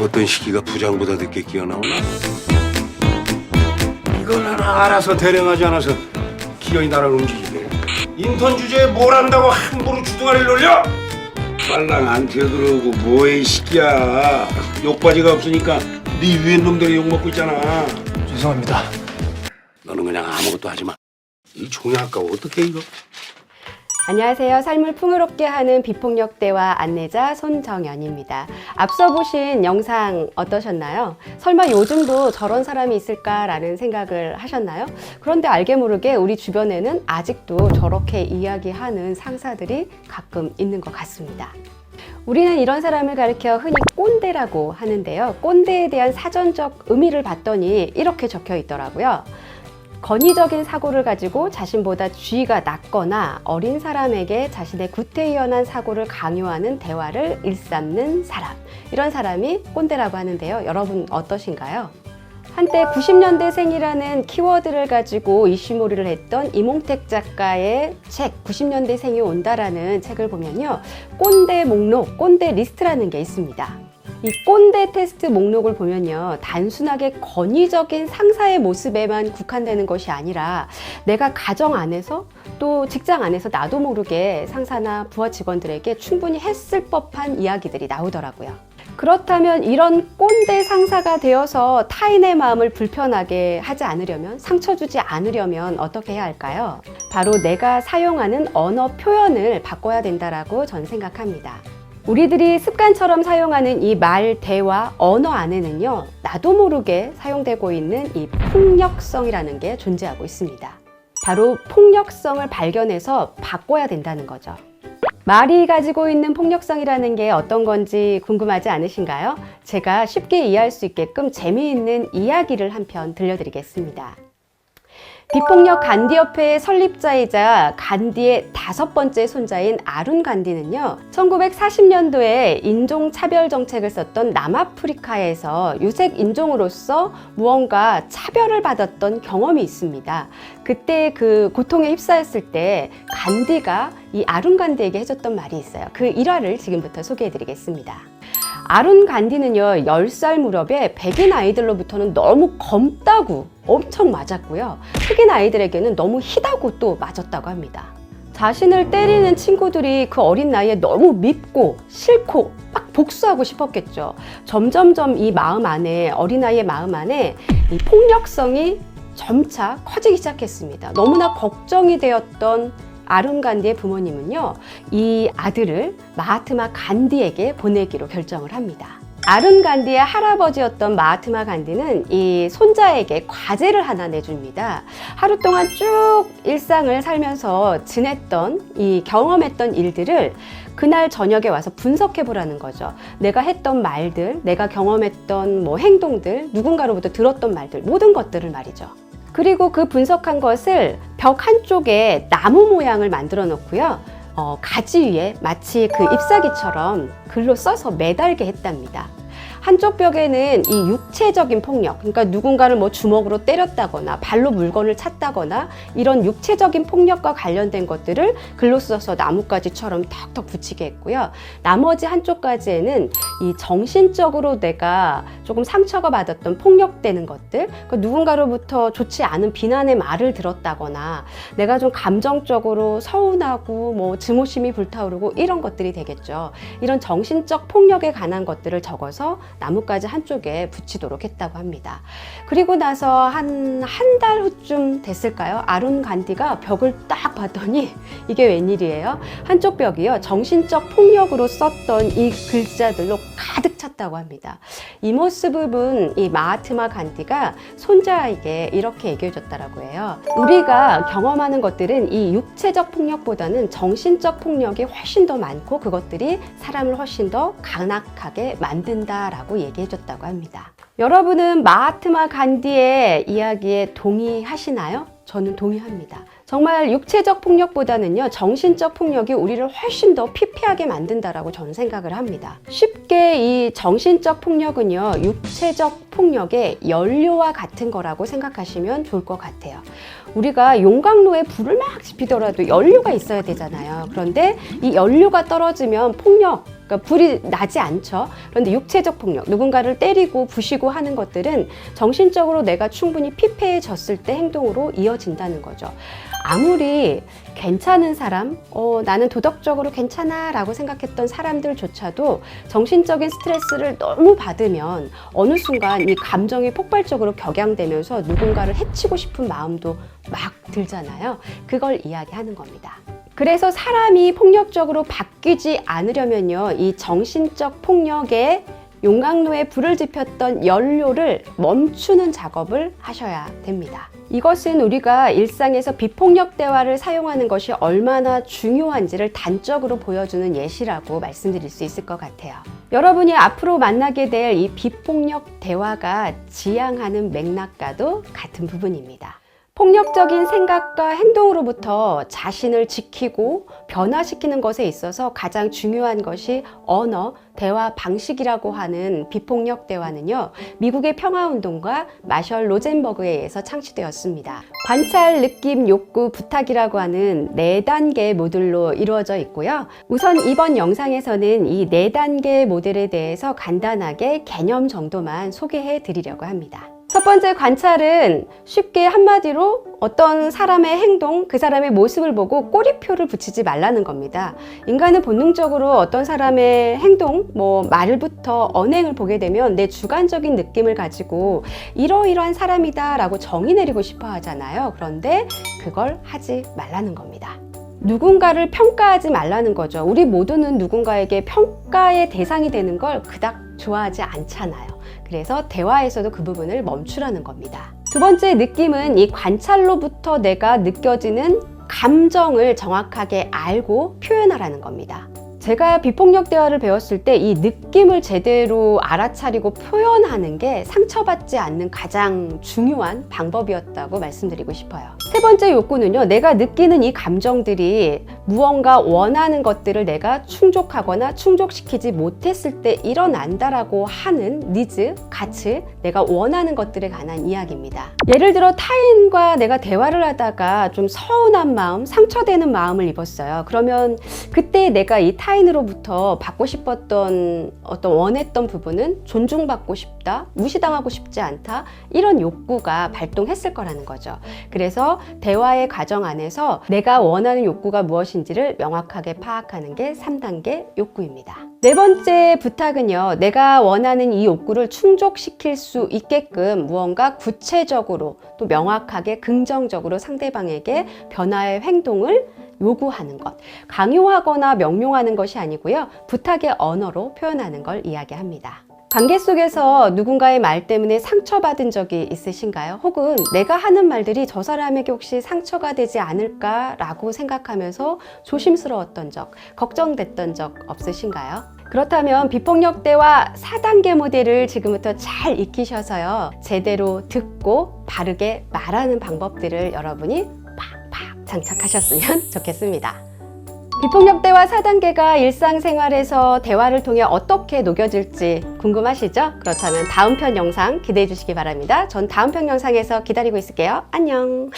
어떤 시기가 부장보다 늦게 끼어나오나? 이걸 하나 알아서 대령하지 않아서 기어이 나라를 움직이네. 인턴 주제에 뭘 한다고 함부로 주둥아리를 놀려? 빨랑 안 튀어들어오고 뭐해 이 새끼야. 욕바지가 없으니까 네 위에 놈들이 욕먹고 있잖아. 죄송합니다. 너는 그냥 아무것도 하지 마. 이 종이 아까워. 어떡해 이거? 안녕하세요. 삶을 풍요롭게 하는 비폭력대화 안내자 손정연입니다. 앞서 보신 영상 어떠셨나요? 설마 요즘도 저런 사람이 있을까라는 생각을 하셨나요? 그런데 알게 모르게 우리 주변에는 아직도 저렇게 이야기하는 상사들이 가끔 있는 것 같습니다. 우리는 이런 사람을 가리켜 흔히 꼰대라고 하는데요. 꼰대에 대한 사전적 의미를 봤더니 이렇게 적혀 있더라고요. 권위적인 사고를 가지고 자신보다 지위가 낮거나 어린 사람에게 자신의 구태의연한 사고를 강요하는 대화를 일삼는 사람, 이런 사람이 꼰대라고 하는데요. 여러분 어떠신가요? 한때 90년대생이라는 키워드를 가지고 이슈몰이를 했던 이몽택 작가의 책 90년대생이 온다라는 책을 보면요, 꼰대 목록, 꼰대 리스트라는 게 있습니다. 이 꼰대 테스트 목록을 보면요, 단순하게 권위적인 상사의 모습에만 국한되는 것이 아니라 내가 가정 안에서 또 직장 안에서 나도 모르게 상사나 부하 직원들에게 충분히 했을 법한 이야기들이 나오더라고요. 그렇다면 이런 꼰대 상사가 되어서 타인의 마음을 불편하게 하지 않으려면, 상처 주지 않으려면 어떻게 해야 할까요? 바로 내가 사용하는 언어 표현을 바꿔야 된다라고 저는 생각합니다. 우리들이 습관처럼 사용하는 이 말, 대화, 언어 안에는요, 나도 모르게 사용되고 있는 이 폭력성이라는 게 존재하고 있습니다. 바로 폭력성을 발견해서 바꿔야 된다는 거죠. 말이 가지고 있는 폭력성이라는 게 어떤 건지 궁금하지 않으신가요? 제가 쉽게 이해할 수 있게끔 재미있는 이야기를 한 편 들려드리겠습니다. 비폭력 간디협회의 설립자이자 간디의 5번째 손자인 아룬 간디는요, 1940년도에 인종차별 정책을 썼던 남아프리카에서 유색 인종으로서 무언가 차별을 받았던 경험이 있습니다. 그때 그 고통에 휩싸였을 때 간디가 이 아룬 간디에게 해줬던 말이 있어요. 그 일화를 지금부터 소개해드리겠습니다. 아룬 간디는요, 10살 무렵에 백인 아이들로부터는 너무 검다고 엄청 맞았고요, 흑인 아이들에게는 너무 희다고 또 맞았다고 합니다. 자신을 때리는 친구들이 그 어린 나이에 너무 밉고 싫고 막 복수하고 싶었겠죠. 점점점 이 마음 안에, 어린아이의 마음 안에 이 폭력성이 점차 커지기 시작했습니다. 너무나 걱정이 되었던 아룬 간디의 부모님은요, 이 아들을 마하트마 간디에게 보내기로 결정을 합니다. 아룬 간디의 할아버지였던 마하트마 간디는 이 손자에게 과제를 하나 내줍니다. 하루 동안 쭉 일상을 살면서 지냈던, 이 경험했던 일들을 그날 저녁에 와서 분석해 보라는 거죠. 내가 했던 말들, 내가 경험했던 뭐 행동들, 누군가로부터 들었던 말들, 모든 것들을 말이죠. 그리고 그 분석한 것을 벽 한쪽에 나무 모양을 만들어 놓고요, 가지 위에 마치 그 잎사귀처럼 글로 써서 매달게 했답니다. 한쪽 벽에는 이 육체적인 폭력, 그러니까 누군가를 뭐 주먹으로 때렸다거나 발로 물건을 찼다거나 이런 육체적인 폭력과 관련된 것들을 글로 써서 나뭇가지처럼 턱턱 붙이게 했고요. 나머지 한쪽 가지에는 이 정신적으로 내가 조금 상처가 받았던 폭력되는 것들, 그러니까 누군가로부터 좋지 않은 비난의 말을 들었다거나 내가 좀 감정적으로 서운하고 뭐 증오심이 불타오르고 이런 것들이 되겠죠. 이런 정신적 폭력에 관한 것들을 적어서 나뭇가지 한쪽에 붙이도록 했다고 합니다. 그리고 나서 한 달 후쯤 됐을까요? 아룬 간디가 벽을 딱 봤더니 이게 웬일이에요? 한쪽 벽이요, 정신적 폭력으로 썼던 이 글자들로 가득 찼다고 합니다. 이 모습을 본 이 마하트마 간디가 손자에게 이렇게 얘기해 줬다라고 해요. 우리가 경험하는 것들은 이 육체적 폭력보다는 정신적 폭력이 훨씬 더 많고 그것들이 사람을 훨씬 더 강악하게 만든다라고 얘기해 줬다고 합니다. 여러분은 마하트마 간디의 이야기에 동의하시나요? 저는 동의합니다. 정말 육체적 폭력보다는요, 정신적 폭력이 우리를 훨씬 더 피폐하게 만든다라고 저는 생각을 합니다. 쉽게 쉽게 이 정신적 폭력은요, 육체적 폭력의 연료와 같은 거라고 생각하시면 좋을 것 같아요. 우리가 용광로에 불을 막 지피더라도 연료가 있어야 되잖아요. 그런데 이 연료가 떨어지면 폭력, 그러니까 불이 나지 않죠. 그런데 육체적 폭력, 누군가를 때리고 부시고 하는 것들은 정신적으로 내가 충분히 피폐해졌을 때 행동으로 이어진다는 거죠. 아무리 괜찮은 사람, 나는 도덕적으로 괜찮아 라고 생각했던 사람들조차도 정신적인 스트레스를 너무 받으면 어느 순간 이 감정이 폭발적으로 격양되면서 누군가를 해치고 싶은 마음도 막 들잖아요. 그걸 이야기하는 겁니다. 그래서 사람이 폭력적으로 바뀌지 않으려면요, 이 정신적 폭력에 용광로에 불을 지폈던 연료를 멈추는 작업을 하셔야 됩니다. 이것은 우리가 일상에서 비폭력 대화를 사용하는 것이 얼마나 중요한지를 단적으로 보여주는 예시라고 말씀드릴 수 있을 것 같아요. 여러분이 앞으로 만나게 될 이 비폭력 대화가 지향하는 맥락과도 같은 부분입니다. 폭력적인 생각과 행동으로부터 자신을 지키고 변화시키는 것에 있어서 가장 중요한 것이 언어, 대화 방식이라고 하는 비폭력 대화는요, 미국의 평화운동가 마셜 로젠버그에 의해서 창시되었습니다. 관찰, 느낌, 욕구, 부탁이라고 하는 4단계의 모듈로 이루어져 있고요. 우선 이번 영상에서는 이 4단계의 모델에 대해서 간단하게 개념 정도만 소개해 드리려고 합니다. 첫 번째 관찰은 쉽게 한마디로 어떤 사람의 행동, 그 사람의 모습을 보고 꼬리표를 붙이지 말라는 겁니다. 인간은 본능적으로 어떤 사람의 행동, 말부터 언행을 보게 되면 내 주관적인 느낌을 가지고 이러이러한 사람이다 라고 정의 내리고 싶어 하잖아요. 그런데 그걸 하지 말라는 겁니다. 누군가를 평가하지 말라는 거죠. 우리 모두는 누군가에게 평가의 대상이 되는 걸 그닥 좋아하지 않잖아요. 그래서 대화에서도 그 부분을 멈추라는 겁니다. 두 번째 느낌은 이 관찰로부터 내가 느껴지는 감정을 정확하게 알고 표현하라는 겁니다. 제가 비폭력 대화를 배웠을 때 이 느낌을 제대로 알아차리고 표현하는 게 상처받지 않는 가장 중요한 방법이었다고 말씀드리고 싶어요. 세 번째 욕구는요, 내가 느끼는 이 감정들이 무언가 원하는 것들을 내가 충족하거나 충족시키지 못했을 때 일어난다라고 하는 니즈, 가치, 내가 원하는 것들에 관한 이야기입니다. 예를 들어 타인과 내가 대화를 하다가 좀 서운한 마음, 상처되는 마음을 입었어요. 그러면 그때 내가 이 타인으로부터 받고 싶었던 어떤 원했던 부분은 존중받고 싶다, 무시당하고 싶지 않다, 이런 욕구가 발동했을 거라는 거죠. 그래서 대화의 과정 안에서 내가 원하는 욕구가 무엇인지를 명확하게 파악하는 게 3단계 욕구입니다. 네 번째 부탁은요, 내가 원하는 이 욕구를 충족시킬 수 있게끔 무언가 구체적으로 또 명확하게 긍정적으로 상대방에게 변화의 행동을 요구하는 것, 강요하거나 명령하는 것이 아니고요, 부탁의 언어로 표현하는 걸 이야기합니다. 관계 속에서 누군가의 말 때문에 상처받은 적이 있으신가요? 혹은 내가 하는 말들이 저 사람에게 혹시 상처가 되지 않을까라고 생각하면서 조심스러웠던 적, 걱정됐던 적 없으신가요? 그렇다면 비폭력 대화 4단계 모델을 지금부터 잘 익히셔서요, 제대로 듣고 바르게 말하는 방법들을 여러분이 팍팍 장착하셨으면 좋겠습니다. 비폭력 대화 4단계가 일상생활에서 대화를 통해 어떻게 녹여질지 궁금하시죠? 그렇다면 다음 편 영상 기대해 주시기 바랍니다. 전 다음 편 영상에서 기다리고 있을게요. 안녕.